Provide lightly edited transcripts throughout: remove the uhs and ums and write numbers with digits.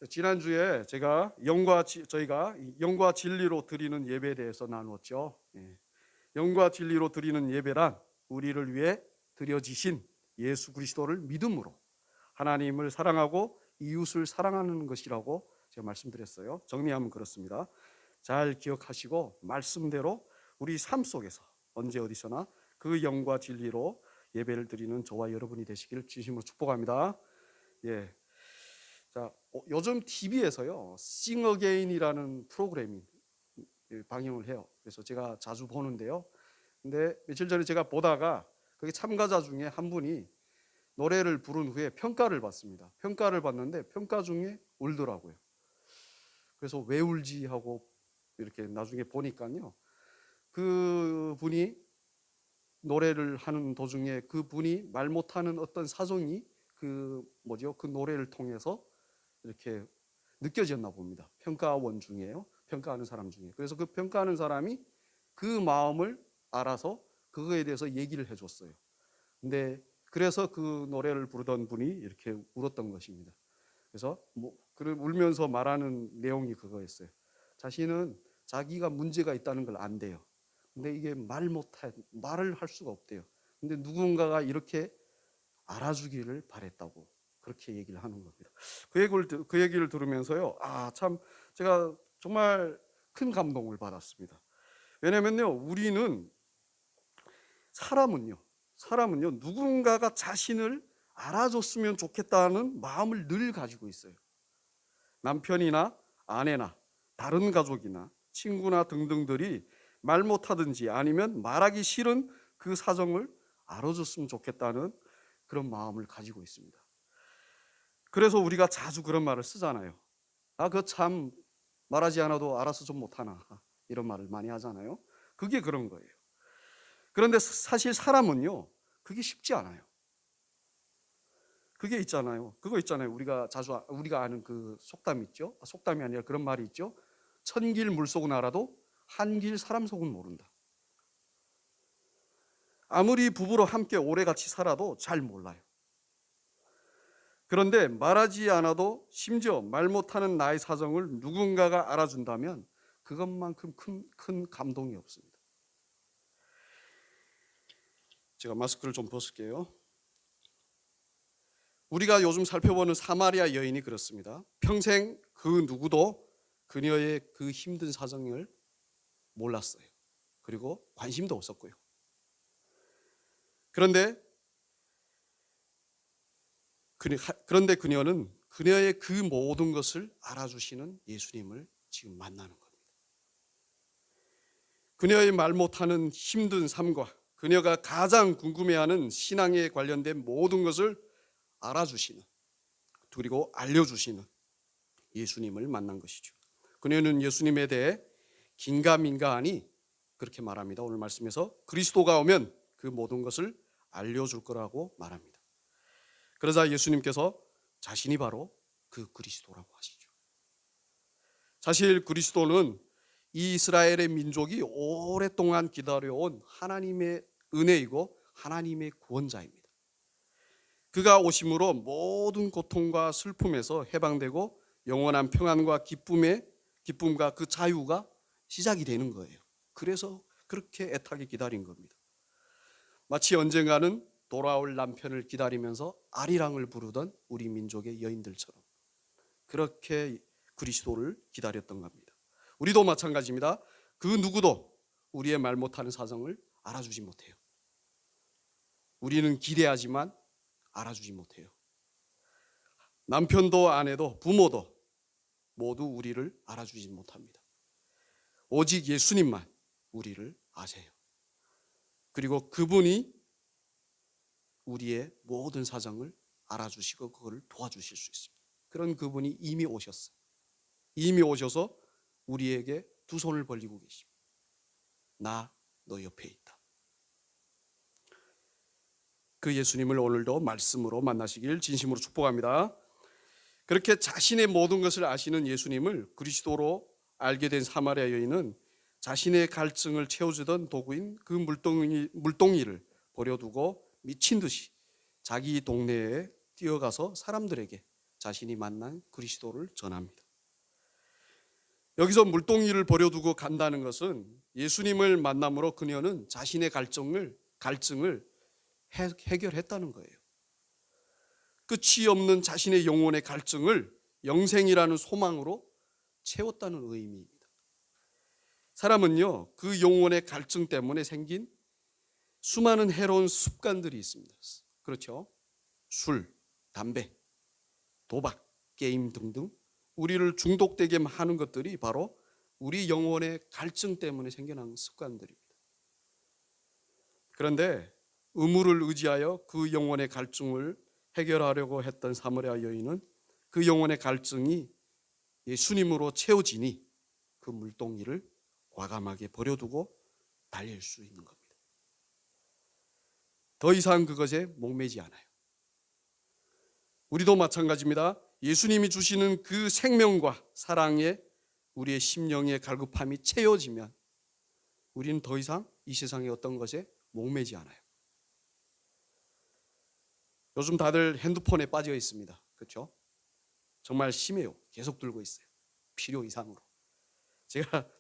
지난주에 저희가 영과 진리로 드리는 예배에 대해서 나누었죠. 영과 진리로 드리는 예배란 우리를 위해 드려지신 예수 그리스도를 믿음으로 하나님을 사랑하고 이웃을 사랑하는 것이라고 제가 말씀드렸어요. 정리하면 그렇습니다. 잘 기억하시고 말씀대로 우리 삶 속에서 언제 어디서나 그 영과 진리로 예배를 드리는 저와 여러분이 되시길 진심으로 축복합니다. 자, 요즘 TV에서요 싱 어게인이라는 프로그램이 방영을 해요. 그래서 제가 자주 보는데요. 근데 며칠 전에 제가 보다가 거기 참가자 중에 한 분이 노래를 부른 후에 평가를 받습니다. 평가를 받는데 평가 중에 울더라고요. 그래서 왜 울지 하고 이렇게 나중에 보니까요, 그 분이 노래를 하는 도중에 그 분이 말 못하는 어떤 사정이 그 노래를 통해서 이렇게 느껴졌나 봅니다. 평가원 중에요. 평가하는 사람 중에. 그래서 그 평가하는 사람이 그 마음을 알아서 그거에 대해서 얘기를 해줬어요. 근데 그래서 그 노래를 부르던 분이 이렇게 울었던 것입니다. 그래서 울면서 말하는 내용이 그거였어요. 자신은 자기가 문제가 있다는 걸 안대요. 근데 이게 말을 할 수가 없대요. 근데 누군가가 이렇게 알아주기를 바랬다고 그렇게 얘기를 하는 겁니다. 그 얘기를 들으면서요, 참 제가 정말 큰 감동을 받았습니다. 왜냐면요, 우리는 사람은요 누군가가 자신을 알아줬으면 좋겠다는 마음을 늘 가지고 있어요. 남편이나 아내나 다른 가족이나 친구나 등등들이 말 못하든지 아니면 말하기 싫은 그 사정을 알아줬으면 좋겠다는 그런 마음을 가지고 있습니다. 그래서 우리가 자주 그런 말을 쓰잖아요. 그거 참 말하지 않아도 알아서 좀 못하나, 이런 말을 많이 하잖아요. 그게 그런 거예요. 그런데 사실 사람은요 그게 쉽지 않아요. 그거 있잖아요. 우리가 아는 그 속담 있죠. 속담이 아니라 그런 말이 있죠. 천길 물속은 알아도 한길 사람 속은 모른다. 아무리 부부로 함께 오래 같이 살아도 잘 몰라요. 그런데 말하지 않아도 심지어 말 못하는 나의 사정을 누군가가 알아준다면 그것만큼 큰 감동이 없습니다. 제가 마스크를 좀 벗을게요. 우리가 요즘 살펴보는 사마리아 여인이 그렇습니다. 평생 그 누구도 그녀의 그 힘든 사정을 몰랐어요. 그리고 관심도 없었고요. 그런데 그녀는 그녀의 그 모든 것을 알아주시는 예수님을 지금 만나는 겁니다. 그녀의 말 못하는 힘든 삶과 그녀가 가장 궁금해하는 신앙에 관련된 모든 것을 알아주시는, 그리고 알려주시는 예수님을 만난 것이죠. 그녀는 예수님에 대해 긴가민가하니 그렇게 말합니다. 오늘 말씀에서 그리스도가 오면 그 모든 것을 알려줄 거라고 말합니다. 그러자 예수님께서 자신이 바로 그 그리스도라고 하시죠. 사실 그리스도는 이 이스라엘의 민족이 오랫동안 기다려온 하나님의 은혜이고 하나님의 구원자입니다. 그가 오심으로 모든 고통과 슬픔에서 해방되고 영원한 평안과 기쁨과 그 자유가 시작이 되는 거예요. 그래서 그렇게 애타게 기다린 겁니다. 마치 언젠가는 돌아올 남편을 기다리면서 아리랑을 부르던 우리 민족의 여인들처럼 그렇게 그리스도를 기다렸던 겁니다. 우리도 마찬가지입니다. 그 누구도 우리의 말 못하는 사정을 알아주지 못해요. 우리는 기대하지만 알아주지 못해요. 남편도 아내도 부모도 모두 우리를 알아주지 못합니다. 오직 예수님만 우리를 아세요. 그리고 그분이 우리의 모든 사정을 알아주시고 그거를 도와주실 수 있습니다. 그런 그분이 이미 오셨어요. 이미 오셔서 우리에게 두 손을 벌리고 계십니다. 너 옆에 있다. 그 예수님을 오늘도 말씀으로 만나시길 진심으로 축복합니다. 그렇게 자신의 모든 것을 아시는 예수님을 그리스도로 알게 된 사마리아 여인은 자신의 갈증을 채워주던 도구인 그 물동이를 버려두고 미친 듯이 자기 동네에 뛰어가서 사람들에게 자신이 만난 그리스도를 전합니다. 여기서 물동이를 버려두고 간다는 것은 예수님을 만남으로 그녀는 자신의 갈증을 해결했다는 거예요. 끝이 없는 자신의 영혼의 갈증을 영생이라는 소망으로 채웠다는 의미입니다. 사람은요, 그 영혼의 갈증 때문에 생긴 수많은 해로운 습관들이 있습니다. 그렇죠? 술, 담배, 도박, 게임 등등 우리를 중독되게 하는 것들이 바로 우리 영혼의 갈증 때문에 생겨난 습관들입니다. 그런데 의무를 의지하여 그 영혼의 갈증을 해결하려고 했던 사마리아 여인은 그 영혼의 갈증이 예수님으로 채워지니 그 물동이를 과감하게 버려두고 달릴 수 있는 겁니다. 더 이상 그것에 목매지 않아요. 우리도 마찬가지입니다. 예수님이 주시는 그 생명과 사랑에 우리의 심령의 갈급함이 채워지면 우리는 더 이상 이 세상의 어떤 것에 목매지 않아요. 요즘 다들 핸드폰에 빠져 있습니다. 그렇죠? 정말 심해요. 계속 들고 있어요. 필요 이상으로.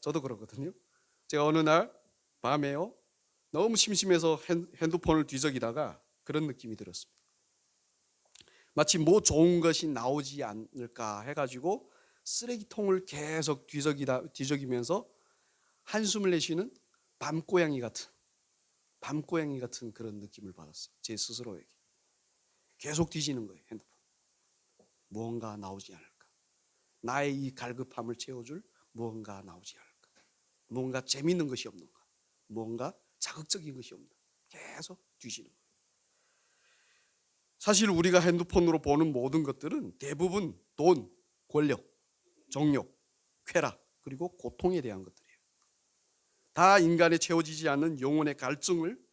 저도 그러거든요. 제가 어느 날 밤에요, 너무 심심해서 핸드폰을 뒤적이다가 그런 느낌이 들었습니다. 마치 뭐 좋은 것이 나오지 않을까 해가지고 쓰레기통을 계속 뒤적이면서 한숨을 내쉬는 밤고양이 같은 그런 느낌을 받았어요. 제 스스로에게. 계속 뒤지는 거예요. 핸드폰. 무언가 나오지 않을까. 나의 이 갈급함을 채워줄 무언가 나오지 않을까. 무언가 재밌는 것이 없는가. 무언가 자극적인 것이 없는가. 계속 뒤지는 거예요. 사실 우리가 핸드폰으로 보는 모든 것들은 대부분 돈, 권력, 정욕, 쾌락, 그리고 고통에 대한 것들이에요. 다 인간의 채워지지 않는 영혼의 갈증을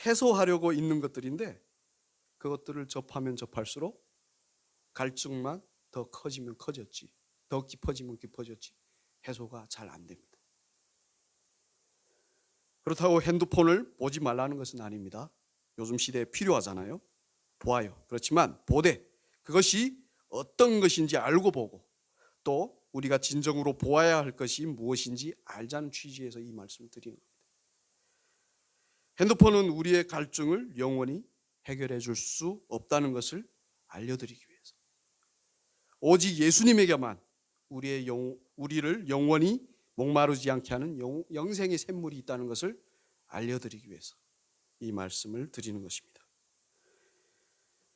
해소하려고 있는 것들인데 그것들을 접하면 접할수록 갈증만 더 커지면 커졌지, 더 깊어지면 깊어졌지 해소가 잘 안 됩니다. 그렇다고 핸드폰을 보지 말라는 것은 아닙니다. 요즘 시대에 필요하잖아요. 보아요. 그렇지만 보되 그것이 어떤 것인지 알고 보고 또 우리가 진정으로 보아야 할 것이 무엇인지 알자는 취지에서 이 말씀을 드리는 겁니다. 핸드폰은 우리의 갈증을 영원히 해결해 줄 수 없다는 것을 알려드리기 위해서, 오직 예수님에게만 우리를 영원히 목마르지 않게 하는 영생의 샘물이 있다는 것을 알려드리기 위해서 이 말씀을 드리는 것입니다.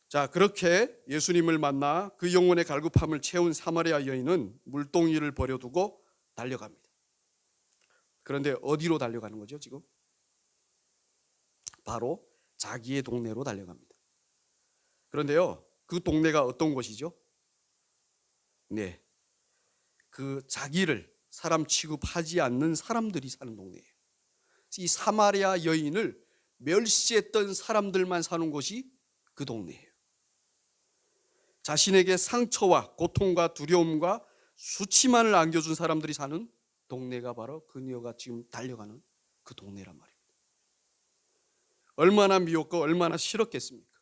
자, 그렇게 예수님을 만나 그 영혼의 갈급함을 채운 사마리아 여인은 물동이를 버려두고 달려갑니다. 그런데 어디로 달려가는 거죠 지금? 바로 자기의 동네로 달려갑니다. 그런데요, 그 동네가 어떤 곳이죠? 네, 그 자기를 사람 취급하지 않는 사람들이 사는 동네예요. 이 사마리아 여인을 멸시했던 사람들만 사는 곳이 그 동네예요. 자신에게 상처와 고통과 두려움과 수치만을 안겨준 사람들이 사는 동네가 바로 그녀가 지금 달려가는 그 동네란 말입니다. 얼마나 미웠고 얼마나 싫었겠습니까?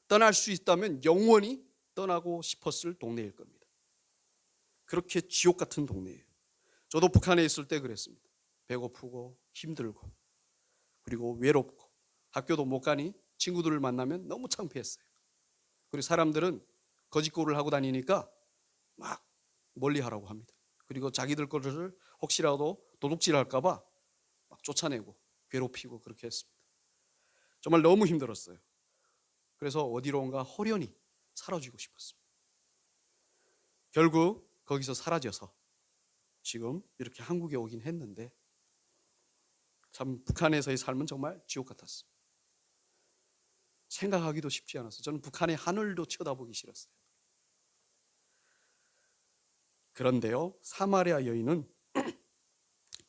떠날 수 있다면 영원히 떠나고 싶었을 동네일 겁니다. 그렇게 지옥 같은 동네예요. 저도 북한에 있을 때 그랬습니다. 배고프고 힘들고 그리고 외롭고 학교도 못 가니 친구들을 만나면 너무 창피했어요. 그리고 사람들은 거짓골을 하고 다니니까 막 멀리하라고 합니다. 그리고 자기들 것을 혹시라도 도둑질할까 봐 막 쫓아내고 괴롭히고 그렇게 했습니다. 정말 너무 힘들었어요. 그래서 어디론가 호련히 사라지고 싶었습니다. 결국 거기서 사라져서 지금 이렇게 한국에 오긴 했는데 참 북한에서의 삶은 정말 지옥 같았어요. 생각하기도 쉽지 않았어요. 저는 북한의 하늘도 쳐다보기 싫었어요. 그런데요, 사마리아 여인은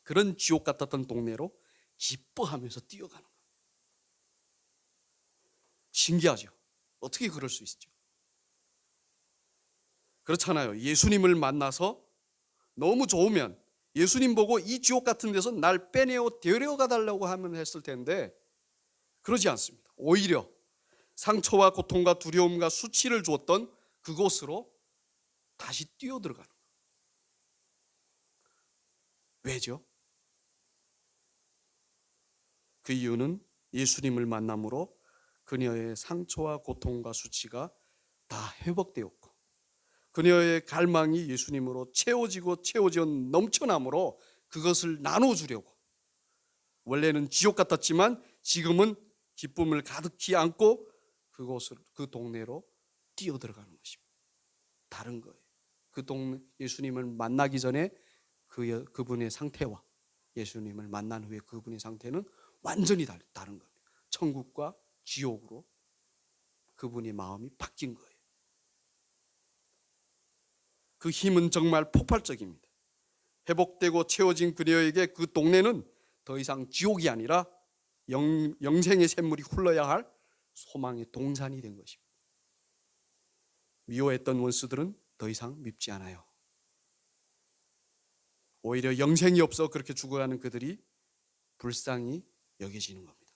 그런 지옥 같았던 동네로 기뻐하면서 뛰어가는 거예요. 신기하죠? 어떻게 그럴 수 있죠? 그렇잖아요. 예수님을 만나서 너무 좋으면 예수님 보고 이 지옥 같은 데서 날 빼내어 데려가 달라고 하면 했을 텐데 그러지 않습니다. 오히려 상처와 고통과 두려움과 수치를 주었던 그곳으로 다시 뛰어들어가는 거예요. 왜죠? 그 이유는 예수님을 만남으로 그녀의 상처와 고통과 수치가 다 회복되었고, 그녀의 갈망이 예수님으로 채워지고 넘쳐남으로 그것을 나눠주려고, 원래는 지옥 같았지만 지금은 기쁨을 가득히 안고 그 동네로 뛰어들어가는 것입니다. 다른 거예요. 그 동네, 예수님을 만나기 전에 그분의 상태와 예수님을 만난 후에 그분의 상태는 완전히 다른 겁니다. 천국과 지옥으로 그분의 마음이 바뀐 거예요. 그 힘은 정말 폭발적입니다. 회복되고 채워진 그녀에게 그 동네는 더 이상 지옥이 아니라 영생의 샘물이 흘러야 할 소망의 동산이 된 것입니다. 미워했던 원수들은 더 이상 밉지 않아요. 오히려 영생이 없어 그렇게 죽어가는 그들이 불쌍히 여겨지는 겁니다.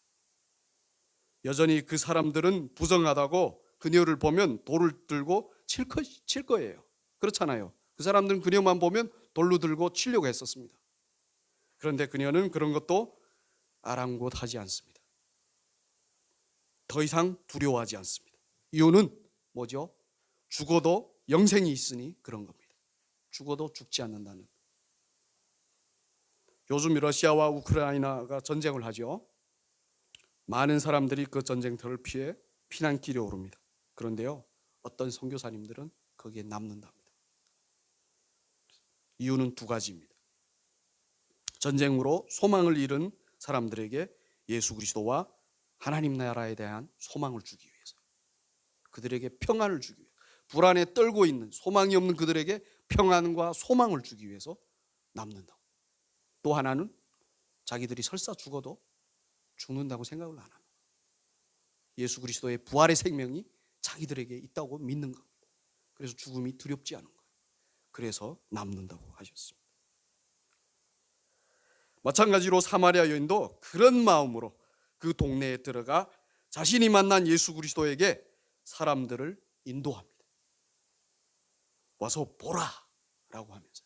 여전히 그 사람들은 부정하다고 그녀를 보면 돌을 들고 칠 거예요. 그렇잖아요. 그 사람들은 그녀만 보면 돌로 들고 치려고 했었습니다. 그런데 그녀는 그런 것도 아랑곳하지 않습니다. 더 이상 두려워하지 않습니다. 이유는 뭐죠? 죽어도 영생이 있으니 그런 겁니다. 죽어도 죽지 않는다는. 요즘 러시아와 우크라이나가 전쟁을 하죠. 많은 사람들이 그 전쟁터를 피해 피난길에 오릅니다. 그런데요, 어떤 선교사님들은 거기에 남는답니다. 이유는 두 가지입니다. 전쟁으로 소망을 잃은 사람들에게 예수 그리스도와 하나님 나라에 대한 소망을 주기 위해서, 그들에게 평안을 주기 위해서, 불안에 떨고 있는 소망이 없는 그들에게 평안과 소망을 주기 위해서 남는다고. 또 하나는 자기들이 설사 죽어도 죽는다고 생각을 안 합니다. 예수 그리스도의 부활의 생명이 자기들에게 있다고 믿는 겁니다. 그래서 죽음이 두렵지 않은 거예요. 그래서 남는다고 하셨습니다. 마찬가지로 사마리아 여인도 그런 마음으로 그 동네에 들어가 자신이 만난 예수 그리스도에게 사람들을 인도합니다. 와서 보라 라고 하면서.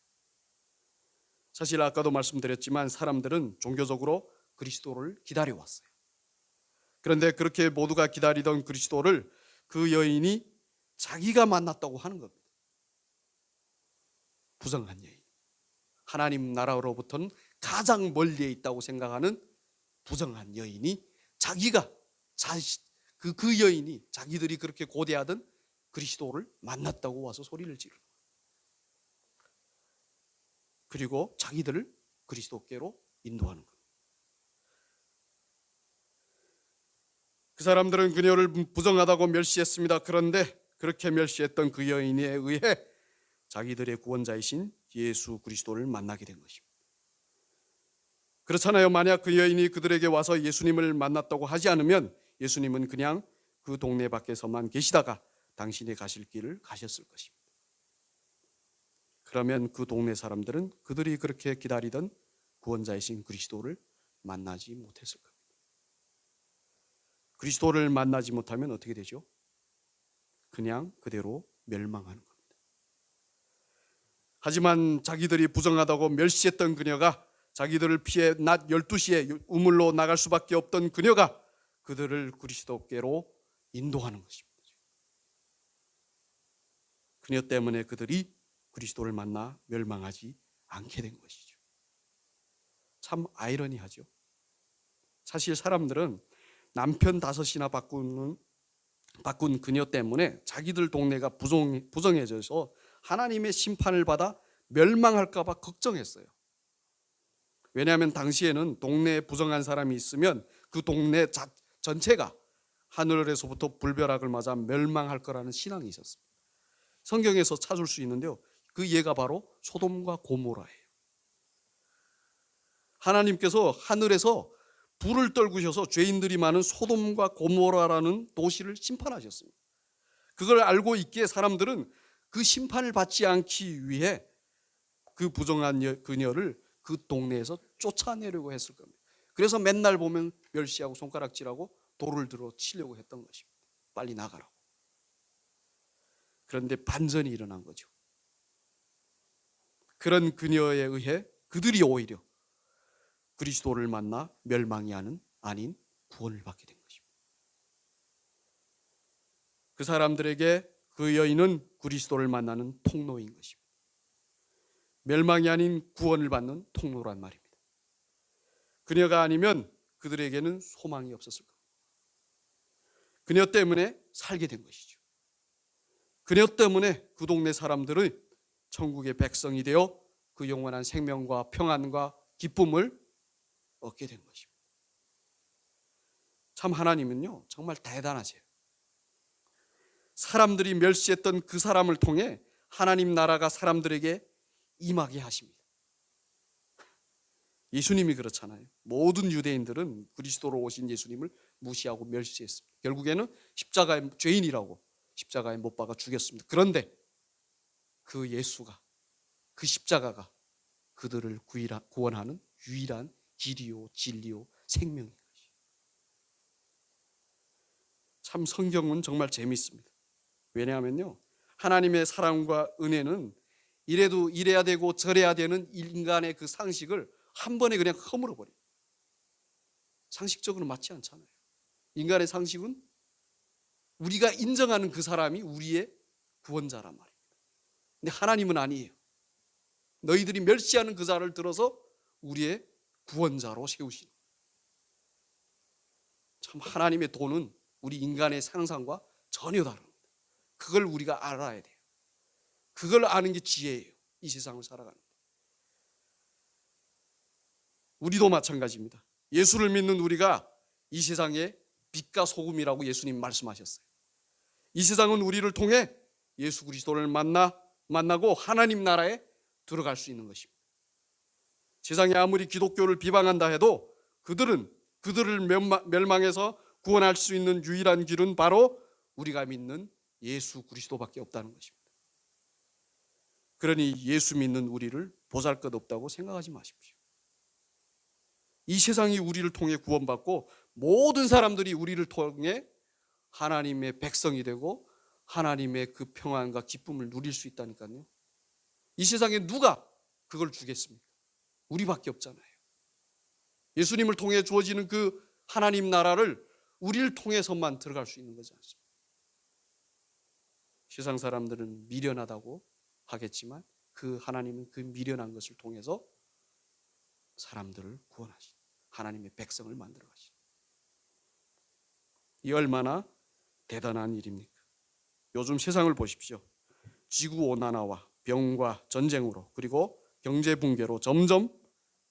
사실 아까도 말씀드렸지만 사람들은 종교적으로 그리스도를 기다려왔어요. 그런데 그렇게 모두가 기다리던 그리스도를 그 여인이 자기가 만났다고 하는 겁니다. 부정한 여인, 하나님 나라로부터는 가장 멀리에 있다고 생각하는 부정한 여인이 그 여인이 자기들이 그렇게 고대하던 그리스도를 만났다고 와서 소리를 지르는 거예요. 그리고 자기들을 그리스도께로 인도하는 거예요. 그 사람들은 그녀를 부정하다고 멸시했습니다. 그런데 그렇게 멸시했던 그 여인에 의해 자기들의 구원자이신 예수 그리스도를 만나게 된 것입니다. 그렇잖아요. 만약 그 여인이 그들에게 와서 예수님을 만났다고 하지 않으면 예수님은 그냥 그 동네 밖에서만 계시다가 당신이 가실 길을 가셨을 것입니다. 그러면 그 동네 사람들은 그들이 그렇게 기다리던 구원자이신 그리스도를 만나지 못했을 겁니다. 그리스도를 만나지 못하면 어떻게 되죠? 그냥 그대로 멸망하는 겁니다. 하지만 자기들이 부정하다고 멸시했던 그녀가, 자기들을 피해 낮 12시에 우물로 나갈 수밖에 없던 그녀가 그들을 그리스도께로 인도하는 것입니다. 그녀 때문에 그들이 그리스도를 만나 멸망하지 않게 된 것이죠. 참 아이러니하죠. 사실 사람들은 남편 5이나 바꾼 그녀 때문에 자기들 동네가 부정해져서 하나님의 심판을 받아 멸망할까 봐 걱정했어요. 왜냐하면 당시에는 동네에 부정한 사람이 있으면 그 동네 전체가 하늘에서부터 불벼락을 맞아 멸망할 거라는 신앙이 있었습니다. 성경에서 찾을 수 있는데요, 그 예가 바로 소돔과 고모라예요. 하나님께서 하늘에서 불을 떨구셔서 죄인들이 많은 소돔과 고모라라는 도시를 심판하셨습니다. 그걸 알고 있기에 사람들은 그 심판을 받지 않기 위해 그 부정한 그녀를 그 동네에서 쫓아내려고 했을 겁니다. 그래서 맨날 보면 멸시하고 손가락질하고 돌을 들어 치려고 했던 것입니다. 빨리 나가라고. 그런데 반전이 일어난 거죠. 그런 그녀에 의해 그들이 오히려 그리스도를 만나 멸망이 아닌 구원을 받게 된 것입니다. 그 사람들에게 그 여인은 그리스도를 만나는 통로인 것입니다. 멸망이 아닌 구원을 받는 통로란 말입니다. 그녀가 아니면 그들에게는 소망이 없었을 겁니다. 그녀 때문에 살게 된 것이죠. 그녀 때문에 그 동네 사람들은 천국의 백성이 되어 그 영원한 생명과 평안과 기쁨을 얻게 된 것입니다. 참 하나님은요, 정말 대단하세요. 사람들이 멸시했던 그 사람을 통해 하나님 나라가 사람들에게 임하게 하십니다. 예수님이 그렇잖아요. 모든 유대인들은 그리스도로 오신 예수님을 무시하고 멸시했습니다. 결국에는 십자가의 죄인이라고 십자가에 못 박아 죽였습니다. 그런데 그 예수가, 그 십자가가 그들을 구원하는 유일한 길이요 진리요 생명인 것이에요. 참 성경은 정말 재미있습니다. 왜냐하면요, 하나님의 사랑과 은혜는 이래도 이래야 되고 저래야 되는 인간의 그 상식을 한 번에 그냥 허물어 버려요. 상식적으로 맞지 않잖아요. 인간의 상식은 우리가 인정하는 그 사람이 우리의 구원자란 말입니다. 근데 하나님은 아니에요. 너희들이 멸시하는 그 자를 들어서 우리의 구원자로 세우시는. 참 하나님의 도는 우리 인간의 상상과 전혀 다릅니다. 그걸 우리가 알아야 돼요. 그걸 아는 게 지혜예요. 이 세상을 살아가는 데. 우리도 마찬가지입니다. 예수를 믿는 우리가 이 세상의 빛과 소금이라고 예수님 말씀하셨어요. 이 세상은 우리를 통해 예수 그리스도를 만나고 하나님 나라에 들어갈 수 있는 것입니다. 세상이 아무리 기독교를 비방한다 해도 그들을 멸망해서 구원할 수 있는 유일한 길은 바로 우리가 믿는 예수 그리스도밖에 없다는 것입니다. 그러니 예수 믿는 우리를 보잘것없다고 생각하지 마십시오. 이 세상이 우리를 통해 구원받고 모든 사람들이 우리를 통해 하나님의 백성이 되고 하나님의 그 평안과 기쁨을 누릴 수 있다니까요. 이 세상에 누가 그걸 주겠습니까? 우리밖에 없잖아요. 예수님을 통해 주어지는 그 하나님 나라를 우리를 통해서만 들어갈 수 있는 거지 않습니까? 세상 사람들은 미련하다고 하겠지만 그 하나님은 그 미련한 것을 통해서 사람들을 구원하신 하나님의 백성을 만들어 가신, 이 얼마나 대단한 일입니까? 요즘 세상을 보십시오. 지구온난화와 병과 전쟁으로 그리고 경제 붕괴로 점점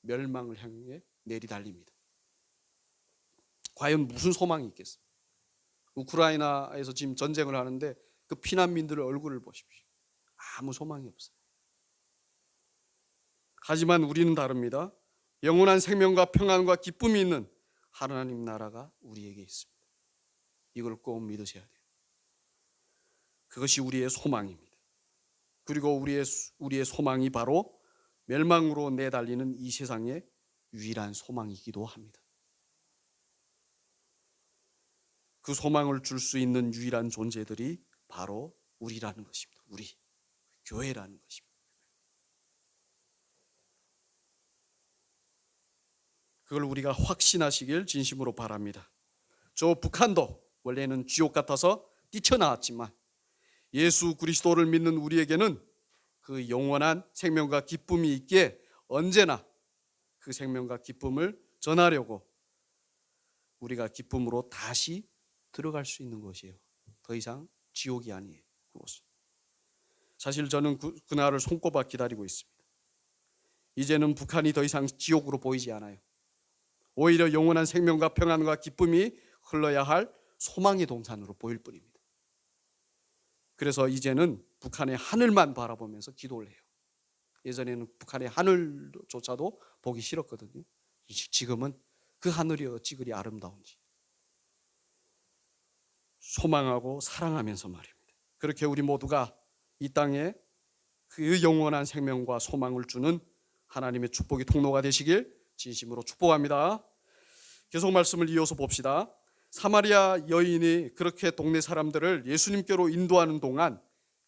멸망을 향해 내리달립니다. 과연 무슨 소망이 있겠습니까? 우크라이나에서 지금 전쟁을 하는데 그 피난민들의 얼굴을 보십시오. 아무 소망이 없어요. 하지만 우리는 다릅니다. 영원한 생명과 평안과 기쁨이 있는 하나님 나라가 우리에게 있습니다. 이걸 꼭 믿으셔야 돼요. 그것이 우리의 소망입니다. 그리고 우리의 소망이 바로 멸망으로 내달리는 이 세상의 유일한 소망이기도 합니다. 그 소망을 줄 수 있는 유일한 존재들이 바로 우리라는 것입니다. 우리 교회라는 것입니다. 그걸 우리가 확신하시길 진심으로 바랍니다. 저 북한도 원래는 지옥 같아서 뛰쳐나왔지만 예수 그리스도를 믿는 우리에게는 그 영원한 생명과 기쁨이 있기에 언제나 그 생명과 기쁨을 전하려고 우리가 기쁨으로 다시 들어갈 수 있는 것이에요. 더 이상 지옥이 아니에요. 그것은. 사실 저는 그날을 손꼽아 기다리고 있습니다. 이제는 북한이 더 이상 지옥으로 보이지 않아요. 오히려 영원한 생명과 평안과 기쁨이 흘러야 할 소망의 동산으로 보일 뿐입니다. 그래서 이제는 북한의 하늘만 바라보면서 기도를 해요. 예전에는 북한의 하늘조차도 보기 싫었거든요. 지금은 그 하늘이 어찌 그리 아름다운지 소망하고 사랑하면서 말입니다. 그렇게 우리 모두가 이 땅에 그 영원한 생명과 소망을 주는 하나님의 축복의 통로가 되시길 진심으로 축복합니다. 계속 말씀을 이어서 봅시다. 사마리아 여인이 그렇게 동네 사람들을 예수님께로 인도하는 동안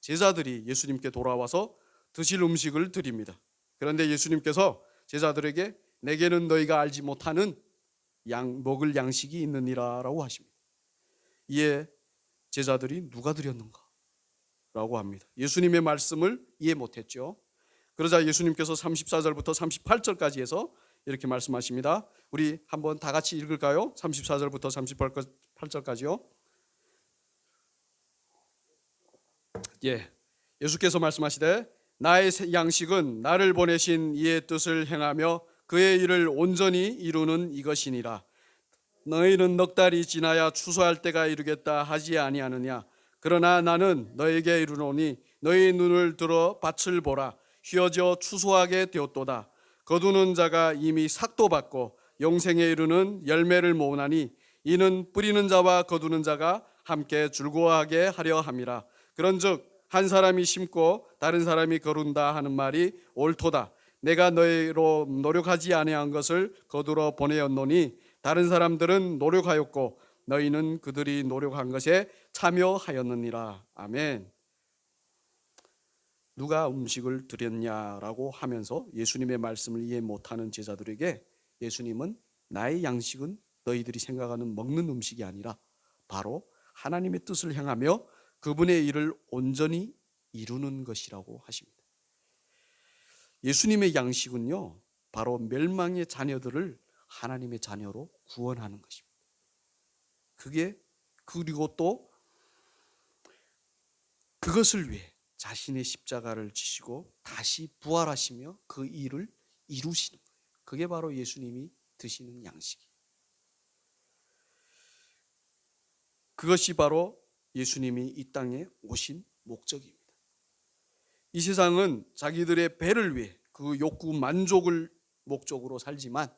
제자들이 예수님께 돌아와서 드실 음식을 드립니다. 그런데 예수님께서 제자들에게 내게는 너희가 알지 못하는 먹을 양식이 있느니라 라고 하십니다. 이에 제자들이 누가 드렸는가? 라고 합니다. 예수님의 말씀을 이해 못했죠. 그러자 예수님께서 34절부터 38절까지 해서 이렇게 말씀하십니다. 우리 한번 다 같이 읽을까요? 34절부터 38절까지요. 예수께서 말씀하시되 나의 양식은 나를 보내신 이의 뜻을 행하며 그의 일을 온전히 이루는 이것이니라. 너희는 넉 달이 지나야 추수할 때가 이르겠다 하지 아니하느냐. 그러나 나는 너에게 이르노니 너희 눈을 들어 밭을 보라. 휘어져 추수하게 되었도다. 거두는 자가 이미 삭도 받고 영생에 이르는 열매를 모으나니 이는 뿌리는 자와 거두는 자가 함께 즐거워하게 하려 함이라. 그런즉 한 사람이 심고 다른 사람이 거둔다 하는 말이 옳도다. 내가 너희로 노력하지 아니한 것을 거두러 보내었노니 다른 사람들은 노력하였고 너희는 그들이 노력한 것에 참여하였느니라. 아멘. 누가 음식을 드렸냐라고 하면서 예수님의 말씀을 이해 못하는 제자들에게 예수님은 나의 양식은 너희들이 생각하는 먹는 음식이 아니라 바로 하나님의 뜻을 행하며 그분의 일을 온전히 이루는 것이라고 하십니다. 예수님의 양식은요, 바로 멸망의 자녀들을 하나님의 자녀로 구원하는 것입니다. 그리고 또 그것을 위해 자신의 십자가를 지시고 다시 부활하시며 그 일을 이루시는 거예요. 그게 바로 예수님이 드시는 양식이에요. 그것이 바로 예수님이 이 땅에 오신 목적입니다. 이 세상은 자기들의 배를 위해 그 욕구 만족을 목적으로 살지만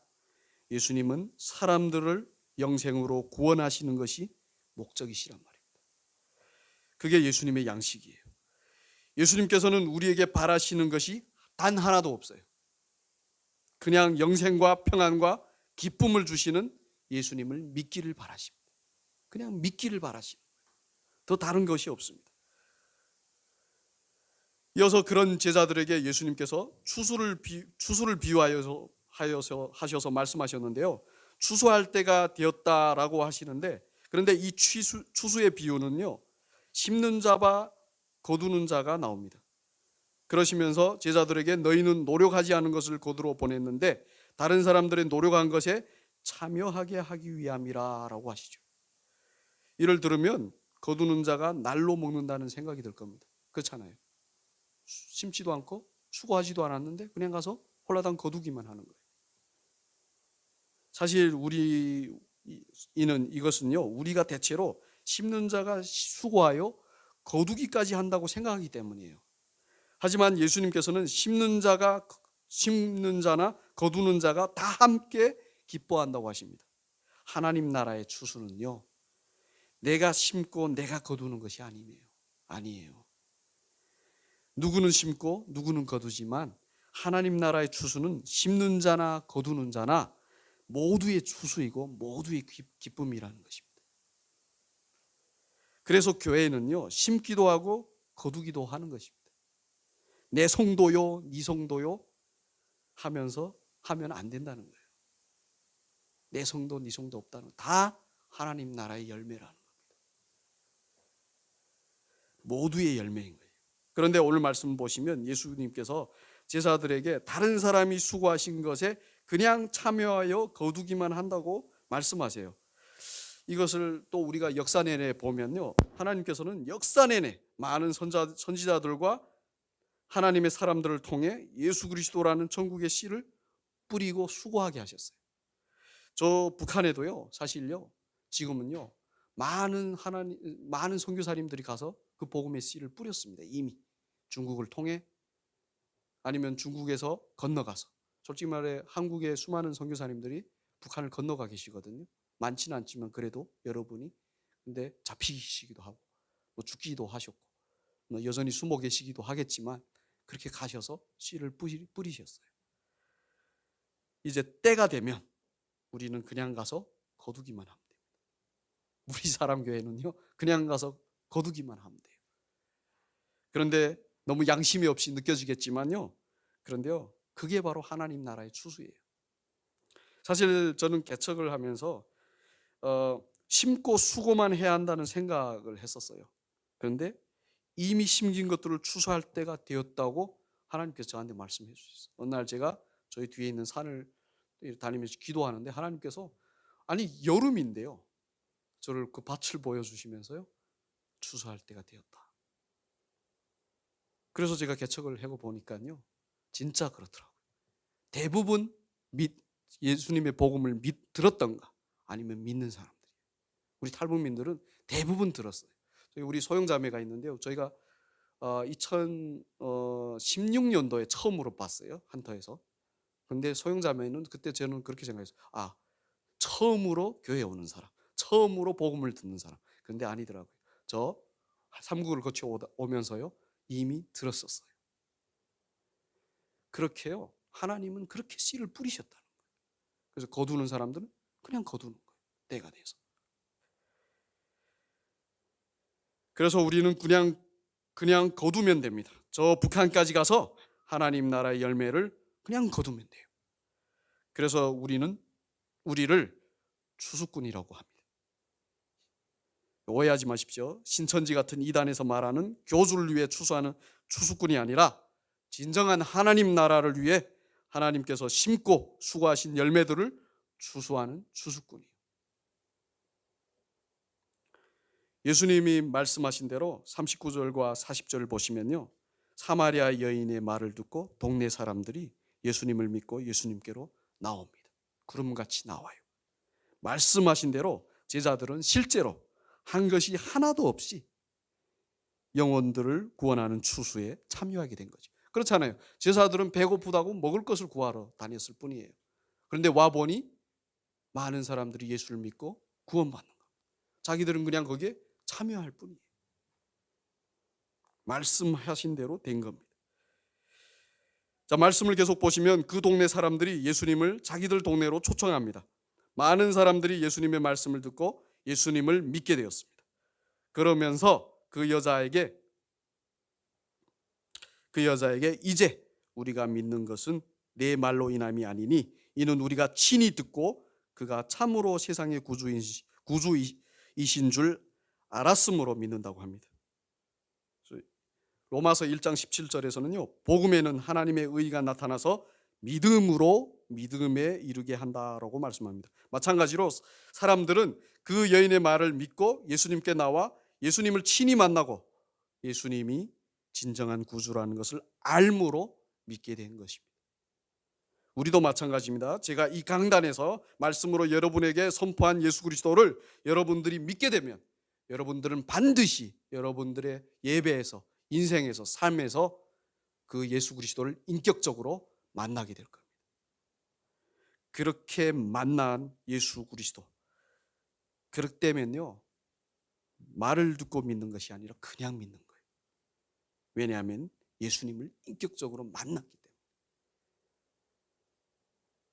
예수님은 사람들을 영생으로 구원하시는 것이 목적이시란 말입니다. 그게 예수님의 양식이에요. 예수님께서는 우리에게 바라시는 것이 단 하나도 없어요. 그냥 영생과 평안과 기쁨을 주시는 예수님을 믿기를 바라십니다. 그냥 믿기를 바라십니다. 더 다른 것이 없습니다. 이어서 그런 제자들에게 예수님께서 추수를 비유하여서 하셔서 말씀하셨는데요. 추수할 때가 되었다라고 하시는데, 그런데 이 추수의 비유는요, 심는 자와 거두는 자가 나옵니다. 그러시면서 제자들에게 너희는 노력하지 않은 것을 거두러 보냈는데 다른 사람들의 노력한 것에 참여하게 하기 위함이라 라고 하시죠. 이를 들으면 거두는 자가 날로 먹는다는 생각이 들 겁니다. 그렇잖아요. 심지도 않고 수고하지도 않았는데 그냥 가서 홀라당 거두기만 하는 거예요. 사실 이것은요, 우리가 대체로 심는 자가 수고하여 거두기까지 한다고 생각하기 때문이에요. 하지만 예수님께서는 심는 자나 거두는 자가 다 함께 기뻐한다고 하십니다. 하나님 나라의 추수는요, 내가 심고 내가 거두는 것이 아니에요. 누구는 심고 누구는 거두지만 하나님 나라의 추수는 심는 자나 거두는 자나 모두의 추수이고 모두의 기쁨이라는 것입니다. 그래서 교회는요, 심기도 하고 거두기도 하는 것입니다. 내 성도요, 네 성도요 하면서 하면 안 된다는 거예요. 내 성도, 네 성도 없다는 거. 다 하나님 나라의 열매라는 겁니다. 모두의 열매인 거예요. 그런데 오늘 말씀 보시면 예수님께서 제자들에게 다른 사람이 수고하신 것에 그냥 참여하여 거두기만 한다고 말씀하세요. 이것을 또 우리가 역사 내내 보면요, 하나님께서는 역사 내내 많은 선지자들과 하나님의 사람들을 통해 예수 그리스도라는 천국의 씨를 뿌리고 수고하게 하셨어요. 저 북한에도요, 사실요, 지금은요, 많은 선교사님들이 가서 그 복음의 씨를 뿌렸습니다. 이미 중국을 통해, 아니면 중국에서 건너가서. 솔직히 말해 한국의 수많은 선교사님들이 북한을 건너가 계시거든요. 많지는 않지만 그래도 여러분이. 근데 잡히시기도 하고 뭐 죽기도 하셨고 뭐 여전히 숨어 계시기도 하겠지만 그렇게 가셔서 씨를 뿌리셨어요. 이제 때가 되면 우리는 그냥 가서 거두기만 하면 됩니다. 우리 사람 교회는요, 그냥 가서 거두기만 하면 돼요. 그런데 너무 양심이 없이 느껴지겠지만요. 그런데요, 그게 바로 하나님 나라의 추수예요. 사실 저는 개척을 하면서 심고 수고만 해야 한다는 생각을 했었어요. 그런데 이미 심긴 것들을 추수할 때가 되었다고 하나님께서 저한테 말씀해 주셨어요. 어느 날 제가 저희 뒤에 있는 산을 다니면서 기도하는데 하나님께서, 아니 여름인데요, 저를 그 밭을 보여주시면서요, 추수할 때가 되었다. 그래서 제가 개척을 하고 보니까요, 진짜 그렇더라고요. 대부분 예수님의 복음을 들었던가 아니면 믿는 사람들이에요. 우리 탈북민들은 대부분 들었어요. 우리 소영자매가 있는데요, 저희가 2016년도에 처음으로 봤어요, 한터에서. 그런데 소영자매는 그때 저는 그렇게 생각했어요. 처음으로 교회 오는 사람, 처음으로 복음을 듣는 사람. 그런데 아니더라고요. 저 삼국을 거쳐 오면서요, 이미 들었었어요. 그렇게요, 하나님은 그렇게 씨를 뿌리셨다는 거예요. 그래서 거두는 사람들은 그냥 거두는 거예요, 때가 돼서. 그래서 우리는 그냥 거두면 됩니다. 저 북한까지 가서 하나님 나라의 열매를 그냥 거두면 돼요. 그래서 우리를 추수꾼이라고 합니다. 오해하지 마십시오. 신천지 같은 이단에서 말하는 교주를 위해 추수하는 추수꾼이 아니라 진정한 하나님 나라를 위해 하나님께서 심고 수고하신 열매들을 추수하는 추수꾼이에요. 예수님이 말씀하신 대로 39절과 40절을 보시면요, 사마리아 여인의 말을 듣고 동네 사람들이 예수님을 믿고 예수님께로 나옵니다. 구름같이 나와요. 말씀하신 대로 제자들은 실제로 한 것이 하나도 없이 영혼들을 구원하는 추수에 참여하게 된 거죠. 그렇잖아요. 제자들은 배고프다고 먹을 것을 구하러 다녔을 뿐이에요. 그런데 와보니 많은 사람들이 예수를 믿고 구원받는 거. 자기들은 그냥 거기에 참여할 뿐이에요. 말씀하신 대로 된 겁니다. 자, 말씀을 계속 보시면 그 동네 사람들이 예수님을 자기들 동네로 초청합니다. 많은 사람들이 예수님의 말씀을 듣고 예수님을 믿게 되었습니다. 그러면서 그 여자에게 이제 우리가 믿는 것은 내 말로 인함이 아니니 이는 우리가 친히 듣고 그가 참으로 세상의 구주이신 줄 알았으므로 믿는다고 합니다. 로마서 1장 17절에서는요, 복음에는 하나님의 의가 나타나서 믿음으로 믿음에 이르게 한다라고 말씀합니다. 마찬가지로 사람들은 그 여인의 말을 믿고 예수님께 나와 예수님을 친히 만나고 예수님이 진정한 구주라는 것을 알므로 믿게 된 것입니다. 우리도 마찬가지입니다. 제가 이 강단에서 말씀으로 여러분에게 선포한 예수 그리스도를 여러분들이 믿게 되면 여러분들은 반드시 여러분들의 예배에서, 인생에서, 삶에서 그 예수 그리스도를 인격적으로 만나게 될 겁니다. 그렇게 만난 예수 그리스도, 그렇기 때문에요, 말을 듣고 믿는 것이 아니라 그냥 믿는 거예요. 왜냐하면 예수님을 인격적으로 만났기 때문에.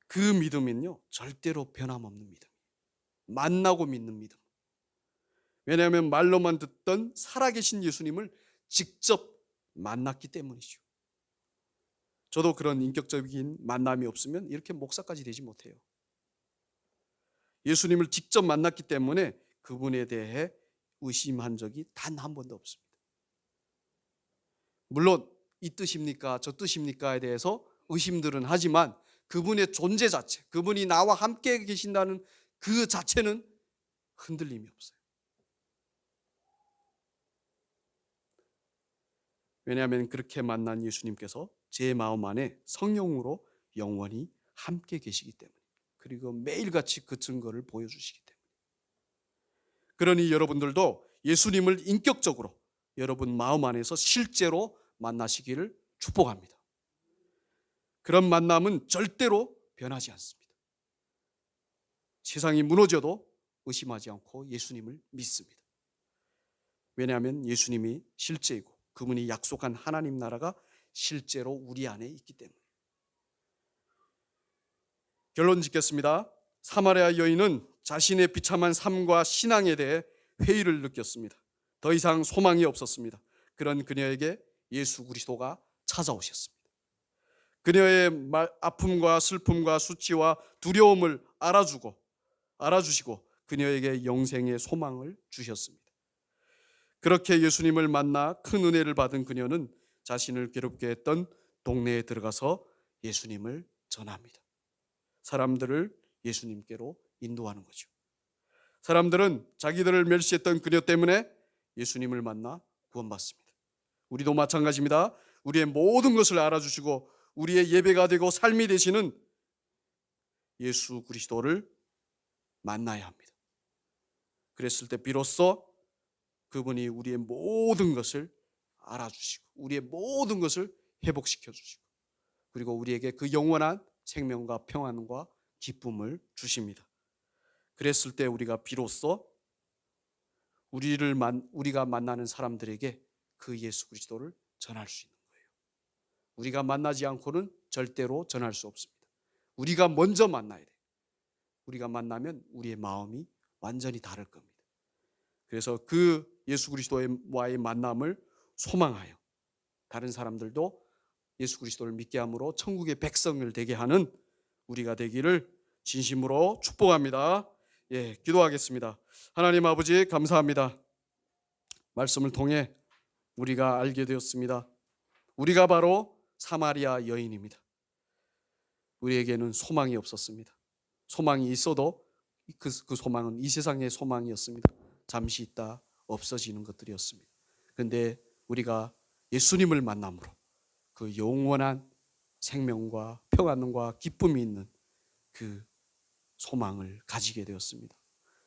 그 믿음은요, 절대로 변함없는 믿음, 만나고 믿는 믿음. 왜냐하면 말로만 듣던 살아계신 예수님을 직접 만났기 때문이죠. 저도 그런 인격적인 만남이 없으면 이렇게 목사까지 되지 못해요. 예수님을 직접 만났기 때문에 그분에 대해 의심한 적이 단 한 번도 없습니다. 물론 이 뜻입니까 저 뜻입니까에 대해서 의심들은 하지만 그분의 존재 자체, 그분이 나와 함께 계신다는 그 자체는 흔들림이 없어요. 왜냐하면 그렇게 만난 예수님께서 제 마음 안에 성령으로 영원히 함께 계시기 때문에, 그리고 매일같이 그 증거를 보여주시기 때문에. 그러니 여러분들도 예수님을 인격적으로 여러분 마음 안에서 실제로 만나시기를 축복합니다. 그런 만남은 절대로 변하지 않습니다. 세상이 무너져도 의심하지 않고 예수님을 믿습니다. 왜냐하면 예수님이 실제이고 그분이 약속한 하나님 나라가 실제로 우리 안에 있기 때문에. 결론 짓겠습니다. 사마리아 여인은 자신의 비참한 삶과 신앙에 대해 회의를 느꼈습니다. 더 이상 소망이 없었습니다. 그런 그녀에게 예수 그리스도가 찾아오셨습니다. 그녀의 아픔과 슬픔과 수치와 두려움을 알아주시고 그녀에게 영생의 소망을 주셨습니다. 그렇게 예수님을 만나 큰 은혜를 받은 그녀는 자신을 괴롭게 했던 동네에 들어가서 예수님을 전합니다. 사람들을 예수님께로 인도하는 거죠. 사람들은 자기들을 멸시했던 그녀 때문에 예수님을 만나 구원받습니다. 우리도 마찬가지입니다. 우리의 모든 것을 알아주시고 우리의 예배가 되고 삶이 되시는 예수 그리스도를 만나야 합니다. 그랬을 때 비로소 그분이 우리의 모든 것을 알아주시고 우리의 모든 것을 회복시켜 주시고 그리고 우리에게 그 영원한 생명과 평안과 기쁨을 주십니다. 그랬을 때 우리가 비로소 우리가 만나는 사람들에게 그 예수 그리스도를 전할 수 있는 거예요. 우리가 만나지 않고는 절대로 전할 수 없습니다. 우리가 먼저 만나야 돼요. 우리가 만나면 우리의 마음이 완전히 다를 겁니다. 그래서 그 예수 그리스도와의 만남을 소망하여 다른 사람들도 예수 그리스도를 믿게 함으로 천국의 백성을 되게 하는 우리가 되기를 진심으로 축복합니다. 기도하겠습니다. 하나님 아버지 감사합니다. 말씀을 통해 우리가 알게 되었습니다. 우리가 바로 사마리아 여인입니다. 우리에게는 소망이 없었습니다. 소망이 있어도 그 소망은 이 세상의 소망이었습니다. 잠시 있다 없어지는 것들이었습니다. 그런데 우리가 예수님을 만남으로 그 영원한 생명과 평안과 기쁨이 있는 그 소망을 가지게 되었습니다.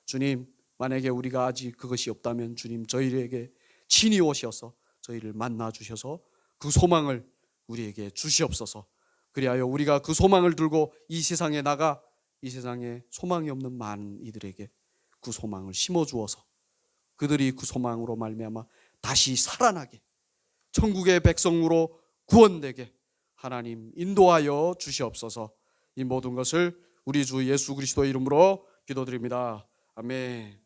주님, 만약에 우리가 아직 그것이 없다면 주님 저희에게 친히 오셔서 저희를 만나 주셔서 그 소망을 우리에게 주시옵소서. 그리하여 우리가 그 소망을 들고 이 세상에 나가 이 세상에 소망이 없는 많은 이들에게 그 소망을 심어주어서 그들이 그 소망으로 말미암아 다시 살아나게 천국의 백성으로 구원되게 하나님 인도하여 주시옵소서. 이 모든 것을 우리 주 예수 그리스도의 이름으로 기도드립니다. 아멘.